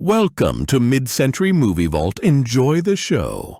Welcome to Mid-Century Movie Vault. Enjoy the show.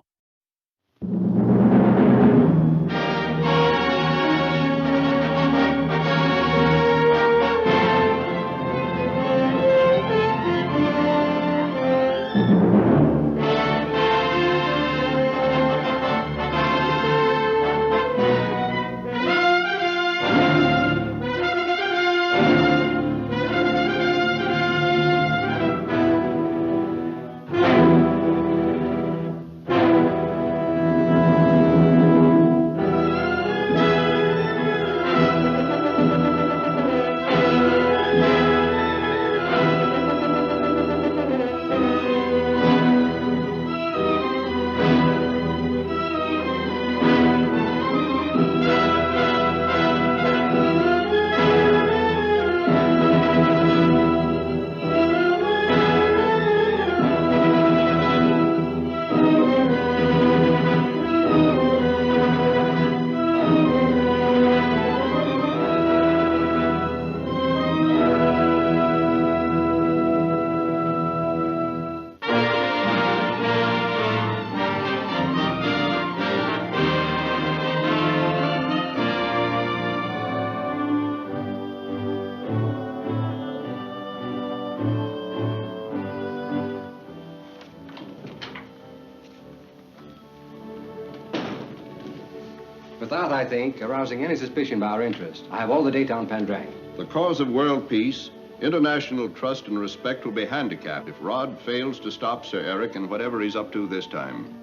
Without, I think, arousing any suspicion by our interest. I have all the data on Pendrang. The cause of world peace, international trust and respect will be handicapped if Rod fails to stop Sir Eric and whatever he's up to this time.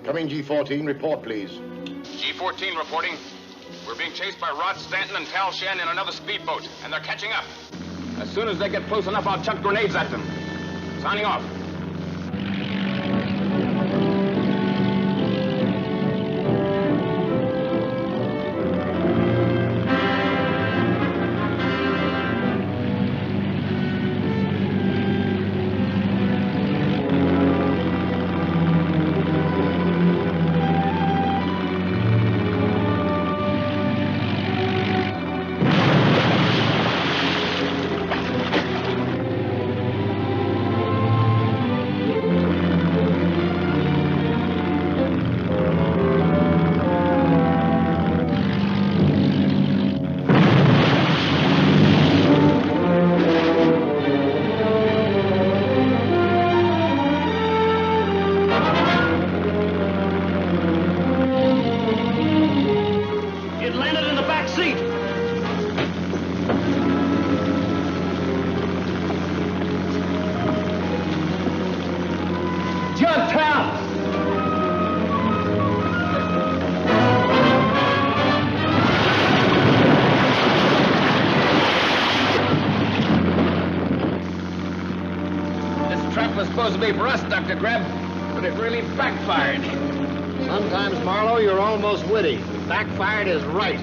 Coming G14, report, please. G14 reporting. We're being chased by Rod Stanton and Tal Shan in another speedboat, and they're catching up. As soon as they get close enough, I'll chuck grenades at them. Signing off. Supposed to be for us, Dr. Greb, but it really backfired. Sometimes, Marlowe, you're almost witty. Backfired is right.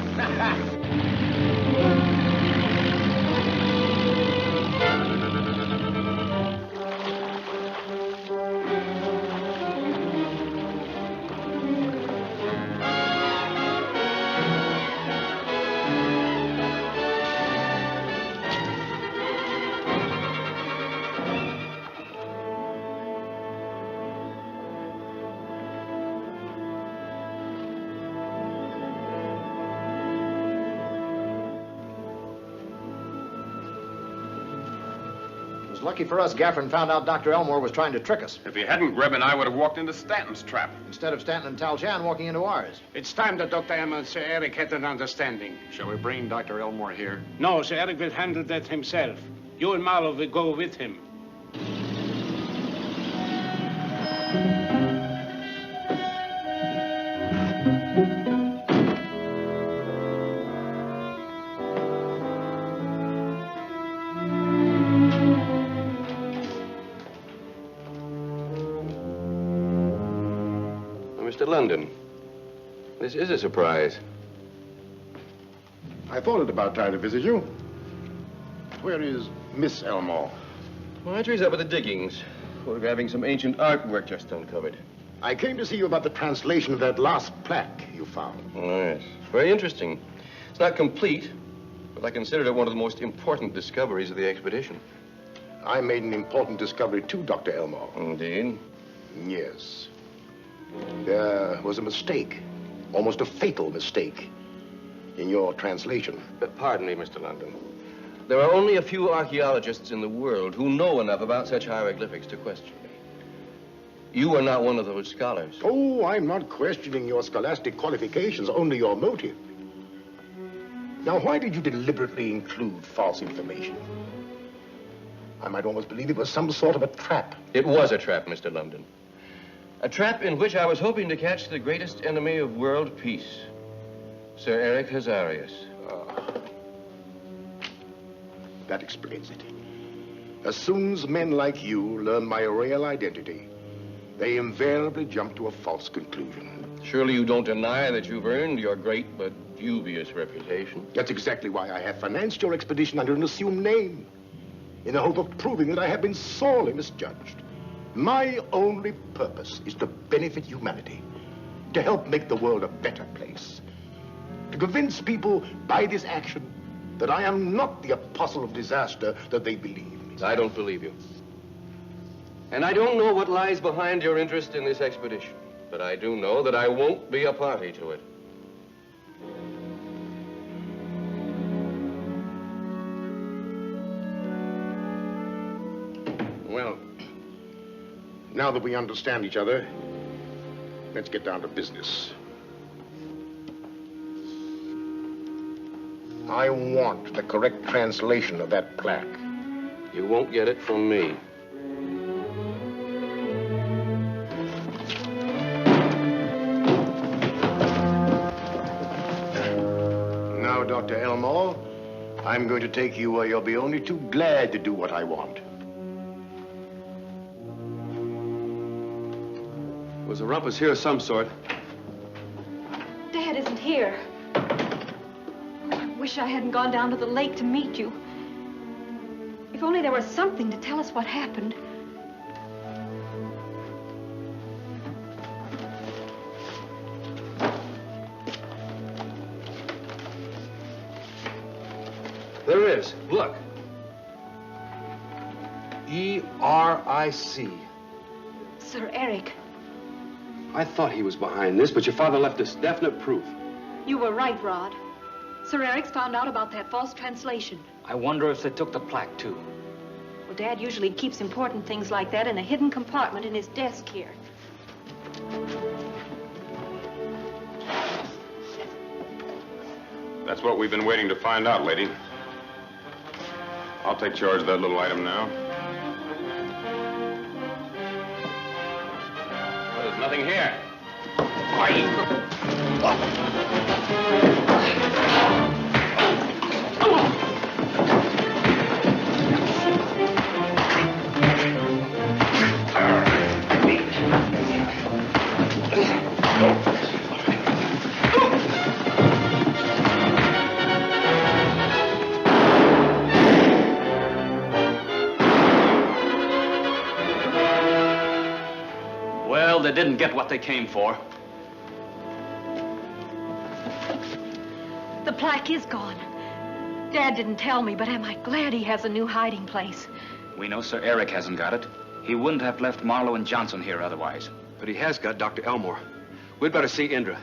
Lucky for us, Gaffron found out Dr. Elmore was trying to trick us. If he hadn't, Greb and I would have walked into Stanton's trap. Instead of Stanton and Tal Shan walking into ours. It's time that Dr. Elmore and Sir Eric had an understanding. Shall we bring Dr. Elmore here? No, Sir Eric will handle that himself. You and Marlowe will go with him. Mr. London, this is a surprise. I thought it about time to visit you. Where is Miss Elmore? Marjorie's up at the diggings, photographing some ancient artwork just uncovered. I came to see you about the translation of that last plaque you found. Oh, yes. Very interesting. It's not complete, but I consider it one of the most important discoveries of the expedition. I made an important discovery too, Dr. Elmore. Indeed? Yes. There was a mistake, almost a fatal mistake, in your translation. Pardon me, Mr. London. There are only a few archaeologists in the world who know enough about such hieroglyphics to question me. You are not one of those scholars. Oh, I'm not questioning your scholastic qualifications, only your motive. Now, why did you deliberately include false information? I might almost believe it was some sort of a trap. It was a trap, Mr. London. A trap in which I was hoping to catch the greatest enemy of world peace, Sir Eric Hazarias. That explains it. As soon as men like you learn my real identity, they invariably jump to a false conclusion. Surely you don't deny that you've earned your great but dubious reputation. That's exactly why I have financed your expedition under an assumed name, in the hope of proving that I have been sorely misjudged. My only purpose is to benefit humanity, to help make the world a better place, to convince people by this action that I am not the apostle of disaster that they believe. I don't believe you. And I don't know what lies behind your interest in this expedition, but I do know that I won't be a party to it. Well, now that we understand each other, let's get down to business. I want the correct translation of that plaque. You won't get it from me. Now, Dr. Elmore, I'm going to take you where you'll be only too glad to do what I want. Was a rumpus here of some sort. Dad isn't here. I wish I hadn't gone down to the lake to meet you. If only there was something to tell us what happened. There is. Look. E-R-I-C. Sir Eric. I thought he was behind this, but your father left us definite proof. You were right, Rod. Sir Eric's found out about that false translation. I wonder if they took the plaque, too. Well, Dad usually keeps important things like that in a hidden compartment in his desk here. That's what we've been waiting to find out, lady. I'll take charge of that little item now. Well, there's nothing here. Well, they didn't get what they came for. The plaque is gone. Dad didn't tell me, but am I glad he has a new hiding place. We know Sir Eric hasn't got it. He wouldn't have left Marlowe and Johnson here otherwise. But he has got Dr. Elmore. We'd better see Indra.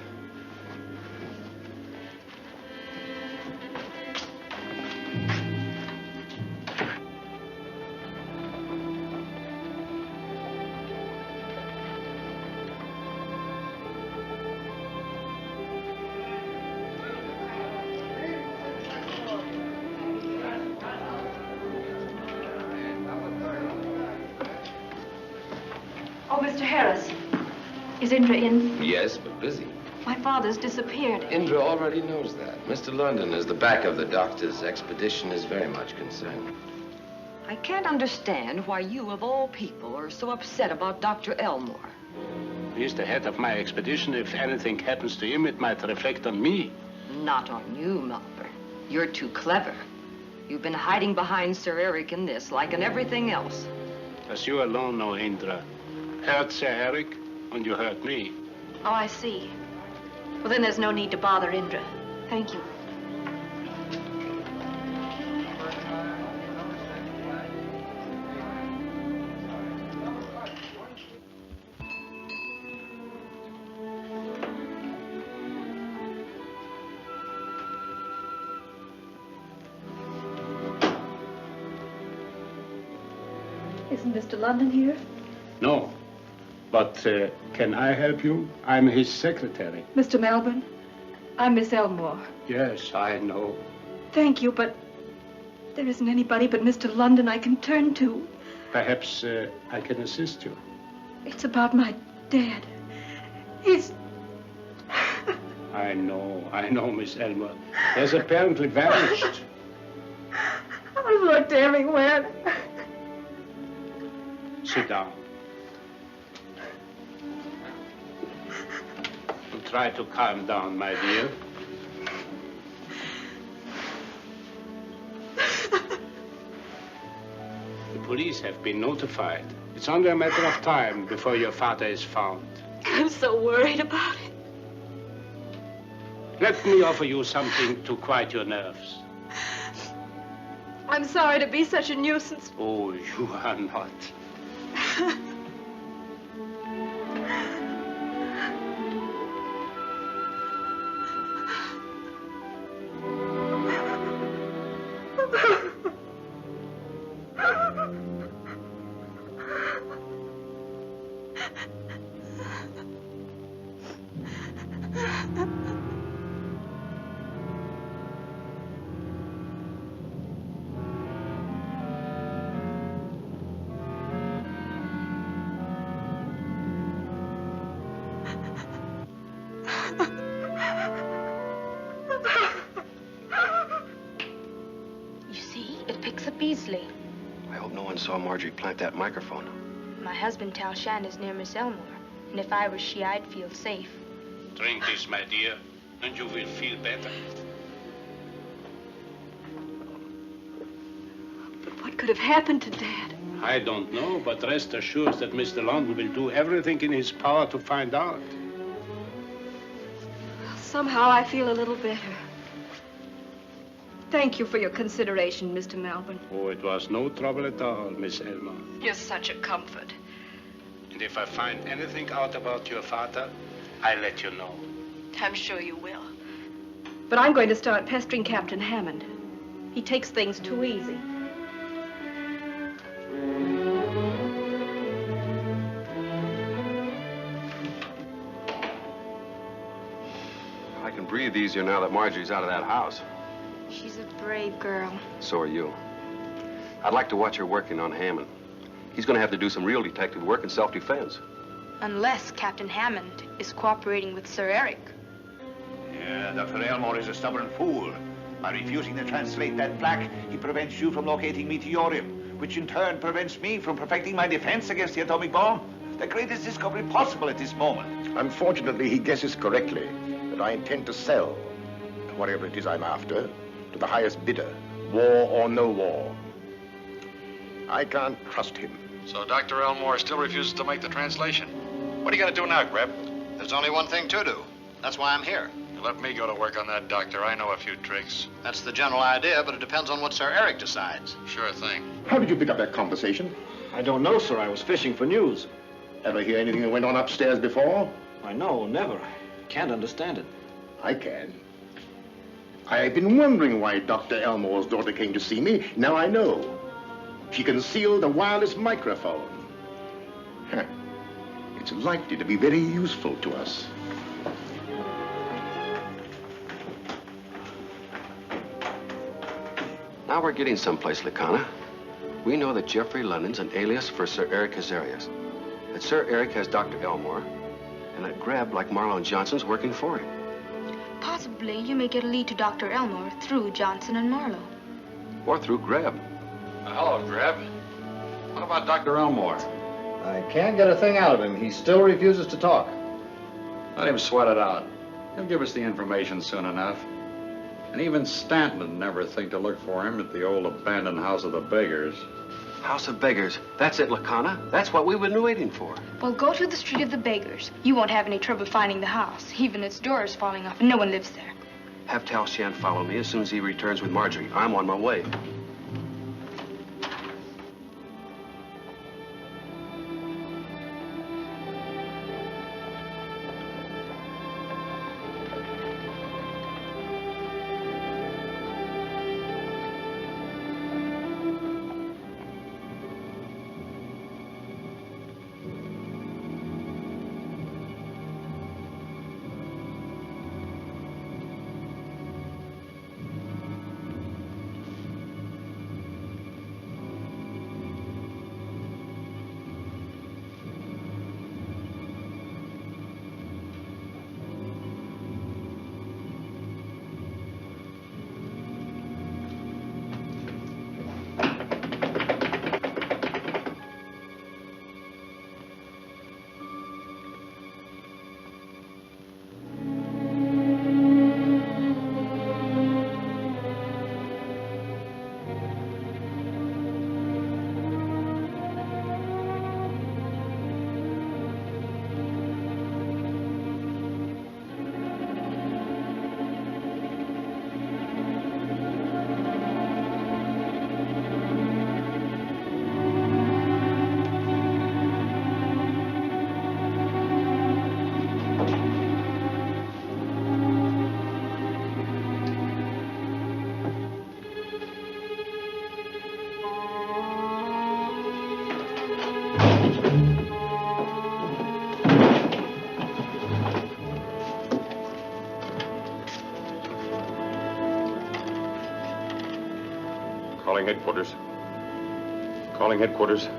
Oh, Mr. Harris. Is Indra in? Yes, but busy. My father's disappeared. Indra already knows that. Mr. London, as the back of the doctor's expedition, is very much concerned. I can't understand why you, of all people, are so upset about Dr. Elmore. He's the head of my expedition. If anything happens to him, it might reflect on me. Not on you, Mother. You're too clever. You've been hiding behind Sir Eric in this, like in everything else. As you alone know, Indra. Hurt Sir Eric, and you hurt me. Oh, I see. Well, then there's no need to bother Indra. Thank you. Isn't Mr. London here? No. But can I help you? I'm his secretary. Mr. Melbourne, I'm Miss Elmore. Yes, I know. Thank you, but there isn't anybody but Mr. London I can turn to. Perhaps I can assist you. It's about my dad. He's... I know, Miss Elmore. He has apparently vanished. I've looked everywhere. Sit down. And try to calm down, my dear. The police have been notified. It's only a matter of time before your father is found. I'm so worried about it. Let me offer you something to quiet your nerves. I'm sorry to be such a nuisance. Oh, you are not. Easily. I hope no one saw Marjorie plant that microphone. My husband, Tal Shan, is near Miss Elmore, and if I were she, I'd feel safe. Drink this, my dear, and you will feel better. But what could have happened to Dad? I don't know, but rest assured that Mr. London will do everything in his power to find out. Somehow I feel a little better. Thank you for your consideration, Mr. Melbourne. Oh, it was no trouble at all, Miss Elmore. You're such a comfort. And if I find anything out about your father, I'll let you know. I'm sure you will. But I'm going to start pestering Captain Hammond. He takes things too easy. I can breathe easier now that Marjorie's out of that house. She's a brave girl. So are you. I'd like to watch her working on Hammond. He's going to have to do some real detective work in self-defense. Unless Captain Hammond is cooperating with Sir Eric. Yeah, Dr. Elmore is a stubborn fool. By refusing to translate that plaque, he prevents you from locating Meteorium, which in turn prevents me from perfecting my defense against the atomic bomb. The greatest discovery possible at this moment. Unfortunately, he guesses correctly that I intend to sell whatever it is I'm after to the highest bidder, war or no war. I can't trust him. So Dr. Elmore still refuses to make the translation. What are you going to do now, Greb? There's only one thing to do. That's why I'm here. Let me go to work on that, Doctor. I know a few tricks. That's the general idea, but it depends on what Sir Eric decides. Sure thing. How did you pick up that conversation? I don't know, sir. I was fishing for news. Ever hear anything that went on upstairs before? I know, never. Can't understand it. I can. I've been wondering why Dr. Elmore's daughter came to see me. Now I know. She concealed a wireless microphone. Huh. It's likely to be very useful to us. Now we're getting someplace, Lacana. We know that Jeffrey London's an alias for Sir Eric Hazarias. That Sir Eric has Dr. Elmore, and that Greb, like Marlowe and Johnson's, working for him. Possibly you may get a lead to Dr. Elmore through Johnson and Marlowe. Or through Greb. Hello, Greb. What about Dr. Elmore? I can't get a thing out of him. He still refuses to talk. Let him sweat it out. He'll give us the information soon enough. And even Stanton would never think to look for him at the old abandoned House of the Beggars. House of Beggars. That's it, Lacana. That's what we've been waiting for. Well, go to the Street of the Beggars. You won't have any trouble finding the house. Even its door is falling off and no one lives there. Have Tal Shan follow me as soon as he returns with Marjorie. I'm on my way. Calling headquarters. Calling headquarters.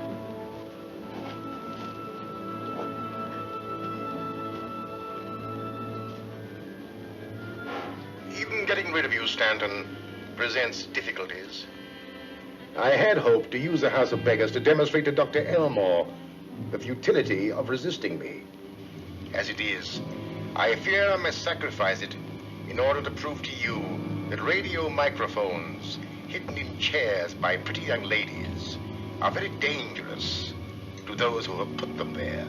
Even getting rid of you, Stanton, presents difficulties. I had hoped to use the House of Beggars to demonstrate to Dr. Elmore the futility of resisting me. As it is, I fear I must sacrifice it in order to prove to you that radio microphones hidden in chairs by pretty young ladies are very dangerous to those who have put them there.